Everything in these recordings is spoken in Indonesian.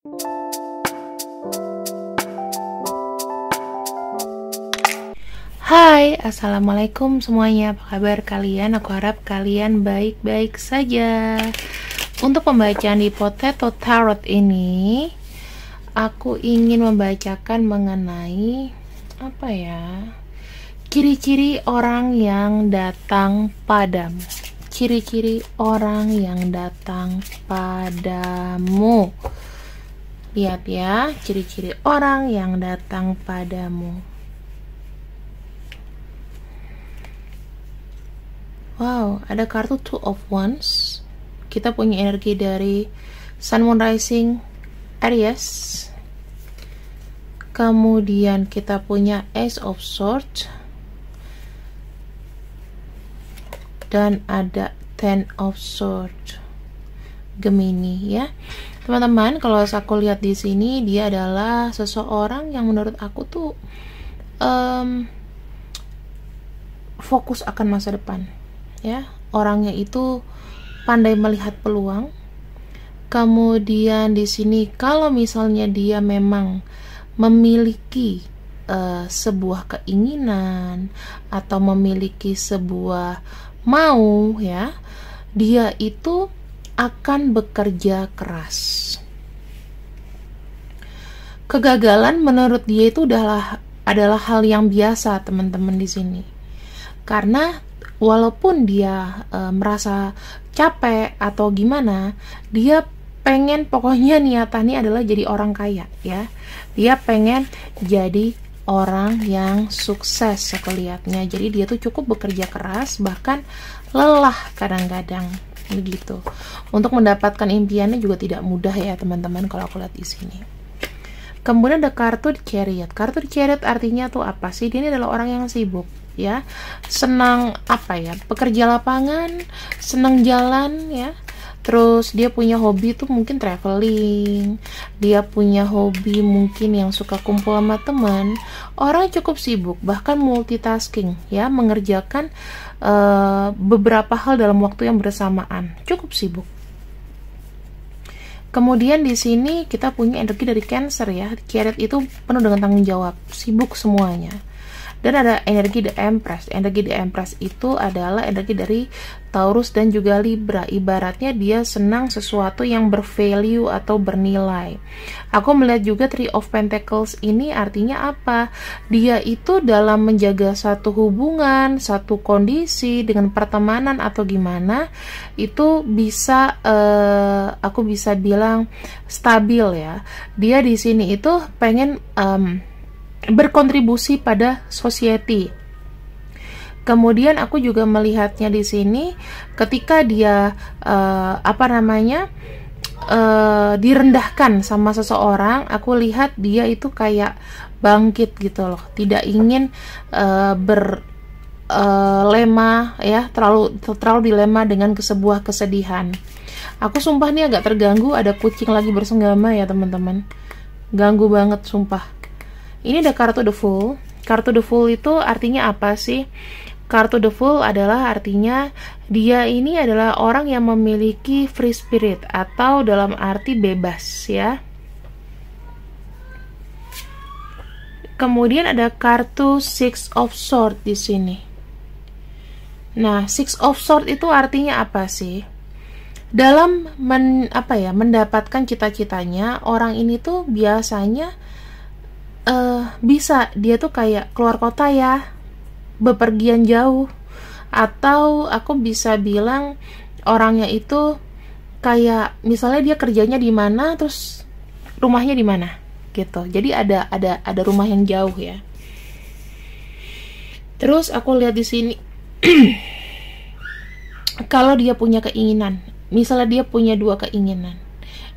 Hai, assalamualaikum semuanya. Apa kabar kalian? Aku harap kalian baik-baik saja. Untuk pembacaan di Potato Tarot ini, aku ingin membacakan mengenai apa ya? Ciri-ciri orang yang datang padamu. Ciri-ciri orang yang datang padamu. Lihat ya, ciri-ciri orang yang datang padamu. Wow, ada kartu Two of Wands. Kita punya energi dari Sun, Moon, Rising, Aries. Kemudian kita punya Ace of Swords. Dan ada Ten of Swords, Gemini ya. Teman-teman, kalau aku lihat di sini, dia adalah seseorang yang menurut aku tuh fokus akan masa depan. Ya, orangnya itu pandai melihat peluang. Kemudian di sini kalau misalnya dia memang memiliki sebuah keinginan atau memiliki sebuah mau ya, dia itu akan bekerja keras. Kegagalan menurut dia itu adalah hal yang biasa, teman-teman di sini. Karena walaupun dia merasa capek atau gimana, dia pengen, pokoknya niatannya adalah jadi orang kaya ya. Dia pengen jadi orang yang sukses aku lihatnya. Jadi dia tuh cukup bekerja keras, bahkan lelah kadang-kadang begitu. Untuk mendapatkan impiannya juga tidak mudah ya teman-teman kalau aku lihat di sini. Kemudian ada kartu Chariot. Kartu Chariot artinya tuh apa sih? Dia ini adalah orang yang sibuk ya, senang apa ya, pekerja lapangan, senang jalan ya. Terus dia punya hobi tuh mungkin traveling, dia punya hobi mungkin yang suka kumpul sama teman. Orang cukup sibuk, bahkan multitasking ya, mengerjakan beberapa hal dalam waktu yang bersamaan, cukup sibuk. Kemudian di sini kita punya energi dari Cancer ya. Chariot itu penuh dengan tanggung jawab, sibuk semuanya. Dan ada energi The Empress. Energi The Empress itu adalah energi dari Taurus dan juga Libra. Ibaratnya dia senang sesuatu yang bervalue atau bernilai. Aku melihat juga Three of Pentacles ini artinya apa? Dia itu dalam menjaga satu hubungan, satu kondisi dengan pertemanan atau gimana, itu bisa aku bisa bilang stabil ya. Dia di sini itu pengen berkontribusi pada society. Kemudian aku juga melihatnya di sini ketika dia direndahkan sama seseorang, aku lihat dia itu kayak bangkit gitu loh, tidak ingin berlema ya, terlalu dilema dengan sebuah kesedihan. Aku sumpah nih agak terganggu, ada kucing lagi bersenggama ya teman-teman, ganggu banget sumpah. Ini ada kartu The Fool. Kartu The Fool itu artinya apa sih? Kartu The Fool adalah artinya dia ini adalah orang yang memiliki free spirit atau dalam arti bebas ya. Kemudian ada kartu Six of Swords di sini. Nah, Six of Swords itu artinya apa sih? Dalam mendapatkan cita-citanya, orang ini tuh biasanya bisa dia tuh kayak keluar kota ya, bepergian jauh, atau aku bisa bilang orangnya itu kayak misalnya dia kerjanya di mana, terus rumahnya di mana gitu. Jadi ada rumah yang jauh ya. Terus aku lihat di sini kalau dia punya keinginan, misalnya dia punya dua keinginan,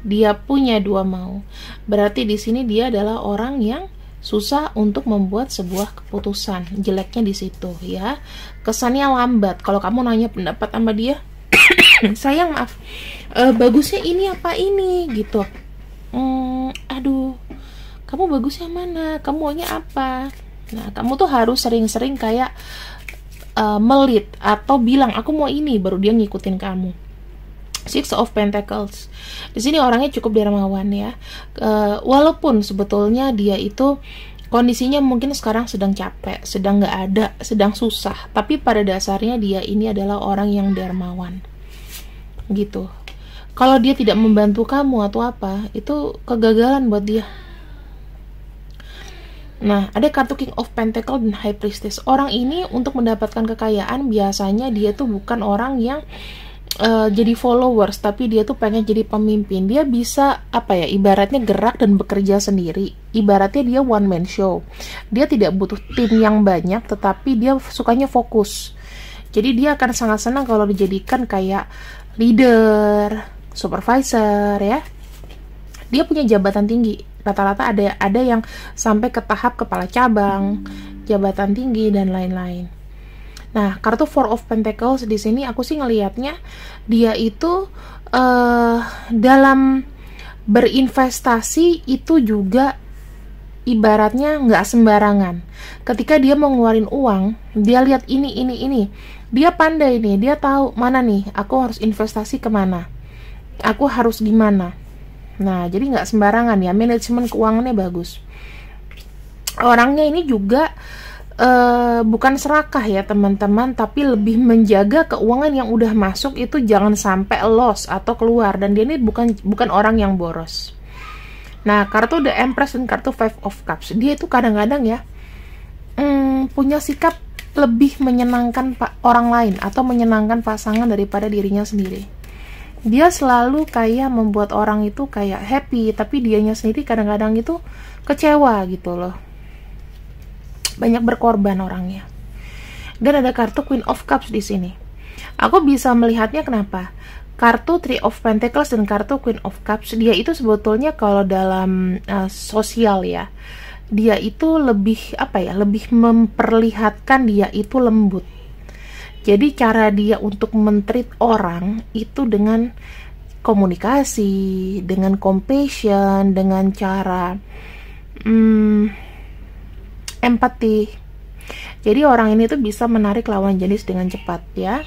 dia punya dua mau, berarti di sini dia adalah orang yang susah untuk membuat sebuah keputusan. Jeleknya di situ ya, kesannya lambat. Kalau kamu nanya pendapat sama dia, sayang maaf, bagusnya ini apa ini gitu. Aduh, kamu bagusnya mana, kamu maunya apa. Nah, kamu tuh harus sering-sering kayak melit atau bilang aku mau ini, baru dia ngikutin kamu. Six of Pentacles. Di sini orangnya cukup dermawan ya. Walaupun sebetulnya dia itu kondisinya mungkin sekarang sedang capek, sedang nggak ada, sedang susah. Tapi pada dasarnya dia ini adalah orang yang dermawan. Gitu. Kalau dia tidak membantu kamu atau apa, itu kegagalan buat dia. Nah, ada kartu King of Pentacles dan High Priestess. Orang ini untuk mendapatkan kekayaan biasanya dia tuh bukan orang yang jadi followers, tapi dia tuh pengen jadi pemimpin. Dia bisa apa ya, ibaratnya gerak dan bekerja sendiri. Ibaratnya dia one man show. Dia tidak butuh tim yang banyak, tetapi dia sukanya fokus. Jadi dia akan sangat senang kalau dijadikan kayak leader, supervisor ya. Dia punya jabatan tinggi. Rata-rata ada yang sampai ke tahap kepala cabang, jabatan tinggi dan lain-lain. Nah, kartu Four of Pentacles di sini aku sih ngelihatnya dia itu dalam berinvestasi itu juga ibaratnya nggak sembarangan. Ketika dia mau ngeluarin uang, dia lihat ini. Dia pandai nih, dia tahu mana nih aku harus investasi kemana, aku harus gimana. Nah, jadi nggak sembarangan ya, manajemen keuangannya bagus. Orangnya ini juga bukan serakah ya teman-teman, tapi lebih menjaga keuangan yang udah masuk itu jangan sampai loss atau keluar. Dan dia ini bukan orang yang boros. Nah, kartu The Empress dan kartu Five of Cups, dia itu kadang-kadang ya punya sikap lebih menyenangkan orang lain atau menyenangkan pasangan daripada dirinya sendiri. Dia selalu kayak membuat orang itu kayak happy, tapi dianya sendiri kadang-kadang itu kecewa gitu loh. Banyak berkorban orangnya. Dan ada kartu Queen of Cups di sini. Aku bisa melihatnya kenapa? Kartu Three of Pentacles dan kartu Queen of Cups, dia itu sebetulnya kalau dalam sosial ya, dia itu lebih apa ya? Lebih memperlihatkan dia itu lembut. Jadi cara dia untuk men-treat orang itu dengan komunikasi, dengan compassion, dengan cara empati. Jadi orang ini tuh bisa menarik lawan jenis dengan cepat ya.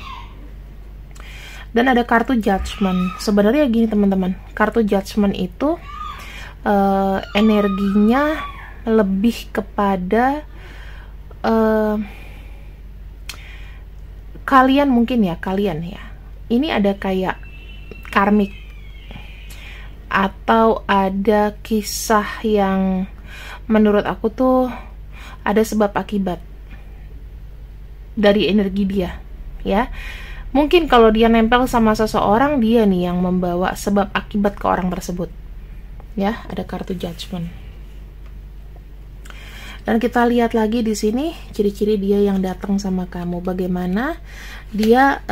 Dan ada kartu Judgment. Sebenarnya gini teman-teman, kartu Judgment itu energinya lebih kepada kalian ya. Ini ada kayak karmik atau ada kisah yang menurut aku tuh ada sebab akibat dari energi dia ya. Mungkin kalau dia nempel sama seseorang, dia nih yang membawa sebab akibat ke orang tersebut ya. Ada kartu Judgment. Dan kita lihat lagi di sini ciri-ciri dia yang datang sama kamu, bagaimana dia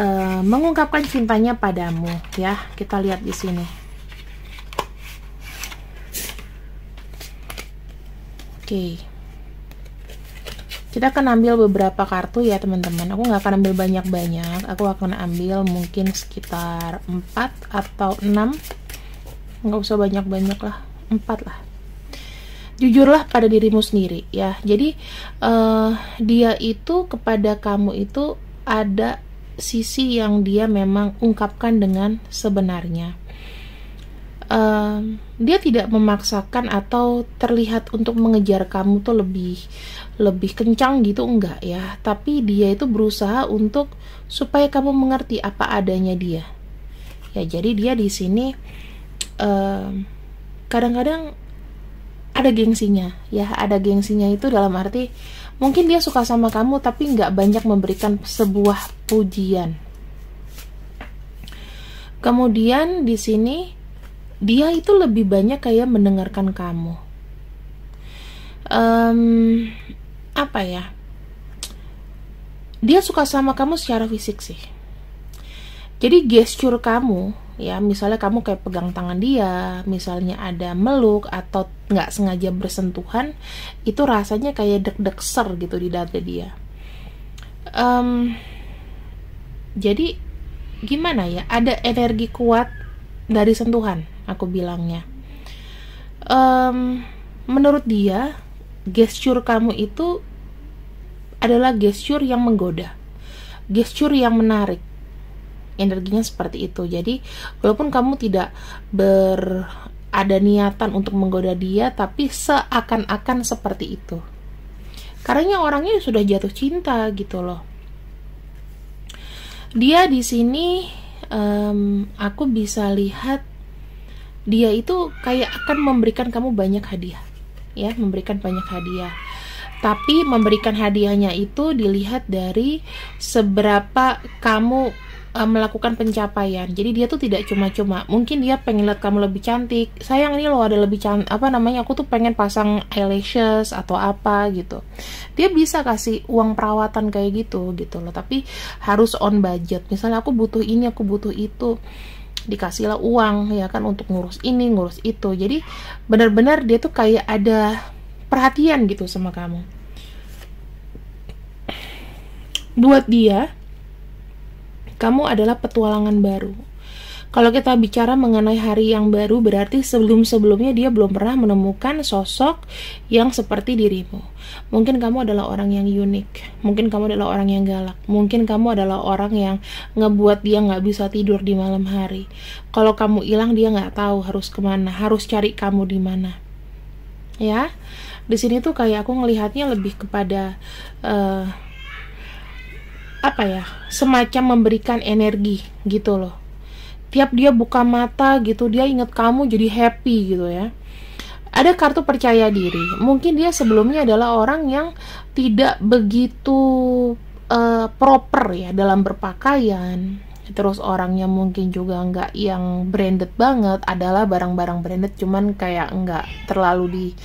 mengungkapkan cintanya padamu ya. Kita lihat di sini. Oke. Kita akan ambil beberapa kartu ya teman-teman. Aku nggak akan ambil banyak-banyak. Aku akan ambil mungkin sekitar 4 atau 6. Nggak usah banyak-banyak lah, 4 lah. Jujurlah pada dirimu sendiri ya. Jadi dia itu kepada kamu itu ada sisi yang dia memang ungkapkan dengan sebenarnya. Dia tidak memaksakan atau terlihat untuk mengejar kamu tuh lebih kencang gitu, enggak ya, tapi dia itu berusaha untuk supaya kamu mengerti apa adanya dia ya. Jadi dia di sini kadang-kadang ada gengsinya ya. Ada gengsinya itu dalam arti mungkin dia suka sama kamu tapi nggak banyak memberikan sebuah pujian. Kemudian di sini dia itu lebih banyak kayak mendengarkan kamu. Apa ya? Dia suka sama kamu secara fisik sih. Jadi gesture kamu, ya misalnya kamu kayak pegang tangan dia, misalnya ada meluk atau nggak sengaja bersentuhan, itu rasanya kayak deg-deg ser gitu di dada dia. Jadi gimana ya? Ada energi kuat dari sentuhan, aku bilangnya. Menurut dia, gesture kamu itu adalah gesture yang menggoda, gesture yang menarik energinya seperti itu. Jadi walaupun kamu tidak ada niatan untuk menggoda dia, tapi seakan-akan seperti itu. Karena orangnya sudah jatuh cinta gitu loh. Dia di sini aku bisa lihat dia itu kayak akan memberikan kamu banyak hadiah, ya, memberikan banyak hadiah. Tapi memberikan hadiahnya itu dilihat dari seberapa kamu melakukan pencapaian. Jadi dia tuh tidak cuma-cuma. Mungkin dia pengen lihat kamu lebih cantik. Sayang, ini loh ada lebih cantik, aku tuh pengen pasang eyelashes atau apa gitu. Dia bisa kasih uang perawatan kayak gitu loh. Tapi harus on budget. Misalnya aku butuh ini, aku butuh itu. Dikasihlah uang ya kan untuk ngurus ini, ngurus itu. Jadi benar-benar dia tuh kayak ada perhatian gitu sama kamu. Buat dia, kamu adalah petualangan baru. Kalau kita bicara mengenai hari yang baru, berarti sebelum-sebelumnya dia belum pernah menemukan sosok yang seperti dirimu. Mungkin kamu adalah orang yang unik, mungkin kamu adalah orang yang galak, mungkin kamu adalah orang yang ngebuat dia nggak bisa tidur di malam hari. Kalau kamu hilang, dia nggak tahu harus kemana, harus cari kamu di mana. Ya, di sini tuh kayak aku ngelihatnya lebih kepada semacam memberikan energi gitu loh. Tiap dia buka mata gitu, dia ingat kamu jadi happy gitu ya. Ada kartu percaya diri. Mungkin dia sebelumnya adalah orang yang tidak begitu proper ya dalam berpakaian. Terus orangnya mungkin juga nggak yang branded banget, adalah barang-barang branded cuman kayak nggak terlalu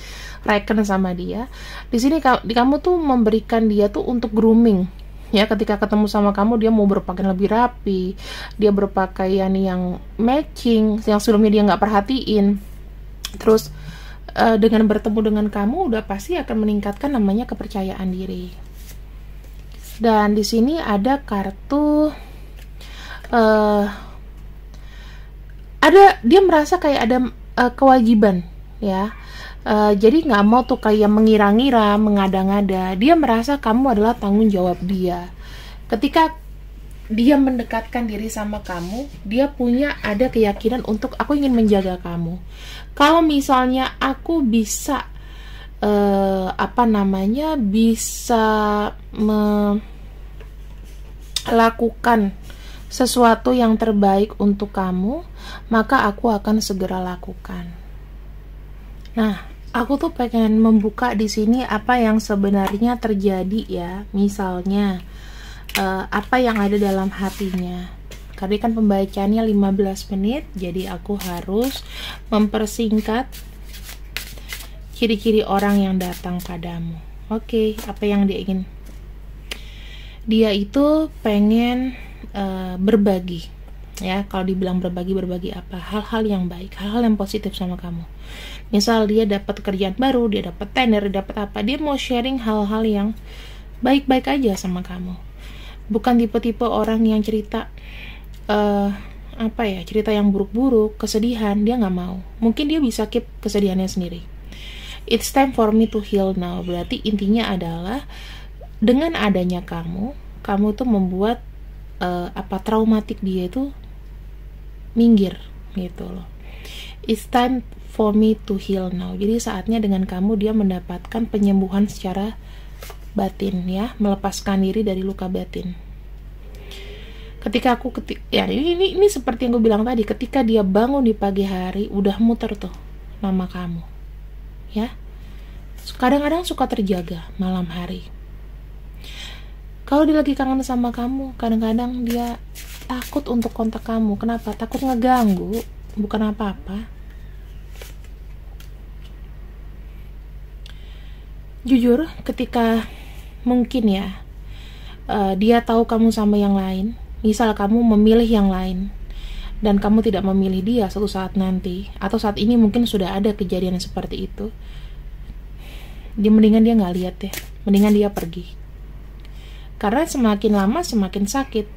direken sama dia. Di sini kamu tuh memberikan dia tuh untuk grooming. Ya, ketika ketemu sama kamu dia mau berpakaian lebih rapi, dia berpakaian yang matching, yang sebelumnya dia nggak perhatiin. Terus dengan bertemu dengan kamu udah pasti akan meningkatkan namanya kepercayaan diri. Dan di sini ada kartu dia merasa kayak ada kewajiban ya. Jadi nggak mau tuh kayak mengira-ngira, mengada-ngada. Dia merasa kamu adalah tanggung jawab dia. Ketika dia mendekatkan diri sama kamu, dia punya ada keyakinan untuk aku ingin menjaga kamu. Kalau misalnya aku bisa bisa melakukan sesuatu yang terbaik untuk kamu, maka aku akan segera lakukan. Nah, aku tuh pengen membuka di sini apa yang sebenarnya terjadi ya. Misalnya apa yang ada dalam hatinya. Karena kan pembacaannya 15 menit, jadi aku harus mempersingkat ciri-ciri orang yang datang padamu. Oke, apa yang dia ingin? Dia itu pengen berbagi. Ya, kalau dibilang berbagi apa? Hal-hal yang baik, hal-hal yang positif sama kamu. Misal dia dapat kerjaan baru, dia dapat tender, dapat apa, dia mau sharing hal-hal yang baik-baik aja sama kamu. Bukan tipe-tipe orang yang cerita cerita yang buruk-buruk, kesedihan, dia nggak mau. Mungkin dia bisa keep kesedihannya sendiri. It's time for me to heal now. Berarti intinya adalah dengan adanya kamu tuh membuat traumatik dia itu minggir gitu loh. It's time for me to heal now. Jadi saatnya dengan kamu dia mendapatkan penyembuhan secara batin ya, melepaskan diri dari luka batin. Ketika ini seperti yang gue bilang tadi, ketika dia bangun di pagi hari udah muter tuh nama kamu. Ya. Kadang-kadang suka terjaga malam hari. Kalau dia lagi kangen sama kamu, kadang-kadang dia takut untuk kontak kamu. Kenapa? Takut ngeganggu, bukan apa-apa. Jujur, ketika mungkin ya dia tahu kamu sama yang lain, misal kamu memilih yang lain dan kamu tidak memilih dia suatu saat nanti, atau saat ini mungkin sudah ada kejadian seperti itu, mendingan dia nggak lihat ya, mendingan dia pergi. Karena semakin lama semakin sakit.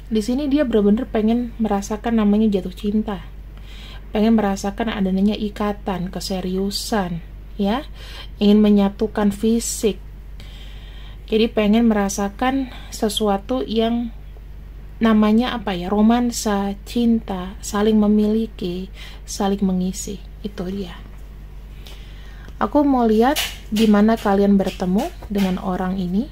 Di sini dia benar-benar pengen merasakan namanya jatuh cinta, pengen merasakan adanya ikatan, keseriusan, ya, ingin menyatukan fisik. Jadi pengen merasakan sesuatu yang namanya apa ya, romansa, cinta, saling memiliki, saling mengisi. Itu dia. Aku mau lihat gimana kalian bertemu dengan orang ini.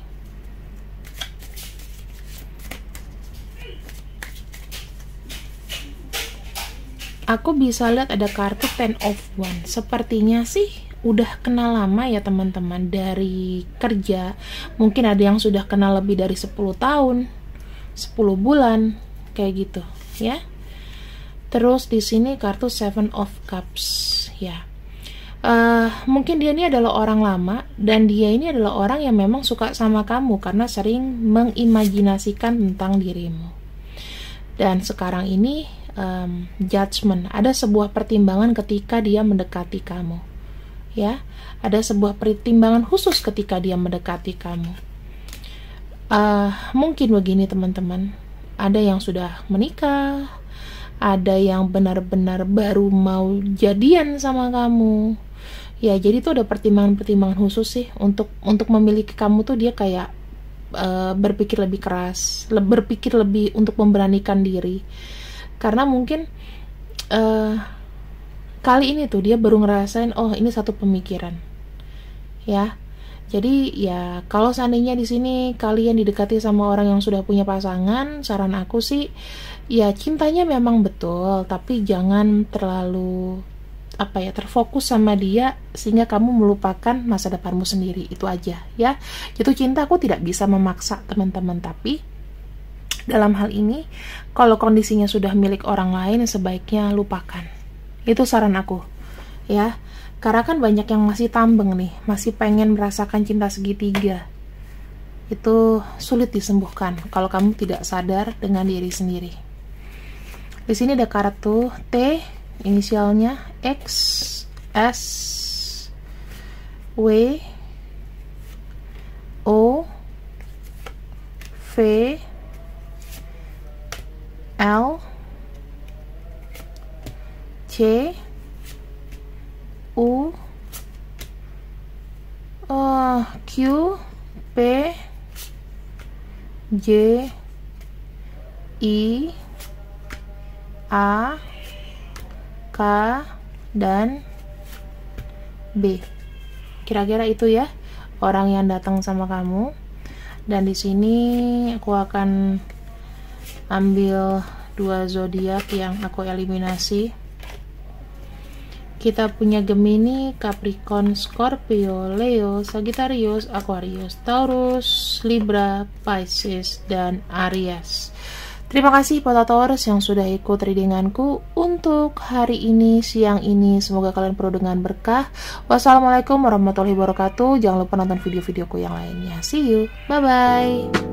Aku bisa lihat ada kartu Ten of Wands. Sepertinya sih udah kenal lama ya teman-teman, dari kerja. Mungkin ada yang sudah kenal lebih dari 10 tahun, 10 bulan, kayak gitu ya. Terus di sini kartu Seven of Cups ya. Mungkin dia ini adalah orang lama, dan dia ini adalah orang yang memang suka sama kamu karena sering mengimajinasikan tentang dirimu. Dan sekarang ini judgment, ada sebuah pertimbangan ketika dia mendekati kamu ya, ada sebuah pertimbangan khusus ketika dia mendekati kamu. Mungkin begini teman-teman, ada yang sudah menikah, ada yang benar-benar baru mau jadian sama kamu ya. Jadi itu ada pertimbangan-pertimbangan khusus sih untuk memiliki kamu tuh. Dia kayak berpikir lebih keras, berpikir lebih untuk memberanikan diri. Karena mungkin kali ini tuh dia baru ngerasain, oh ini satu pemikiran ya. Jadi ya kalau seandainya di sini kalian didekati sama orang yang sudah punya pasangan, saran aku sih ya cintanya memang betul, tapi jangan terlalu terfokus sama dia sehingga kamu melupakan masa depanmu sendiri. Itu aja ya. Jatuh cinta aku tidak bisa memaksa teman-teman, tapi dalam hal ini, kalau kondisinya sudah milik orang lain, sebaiknya lupakan. Itu saran aku, ya. Karena kan banyak yang masih tambeng nih, masih pengen merasakan cinta segitiga. Itu sulit disembuhkan kalau kamu tidak sadar dengan diri sendiri. Di sini ada kartu T, inisialnya X, S, W, O, V, L, C, U, Q, P, J, I, A, K, dan B. Kira-kira itu ya orang yang datang sama kamu. Dan di sini aku akan ambil 2 zodiak yang aku eliminasi. Kita punya Gemini, Capricorn, Scorpio, Leo, Sagittarius, Aquarius, Taurus, Libra, Pisces, dan Aries. Terima kasih Potatoers yang sudah ikut readinganku untuk hari ini, siang ini. Semoga kalian penuh dengan berkah. Wassalamualaikum warahmatullahi wabarakatuh. Jangan lupa nonton video-videoku yang lainnya. See you. Bye-bye.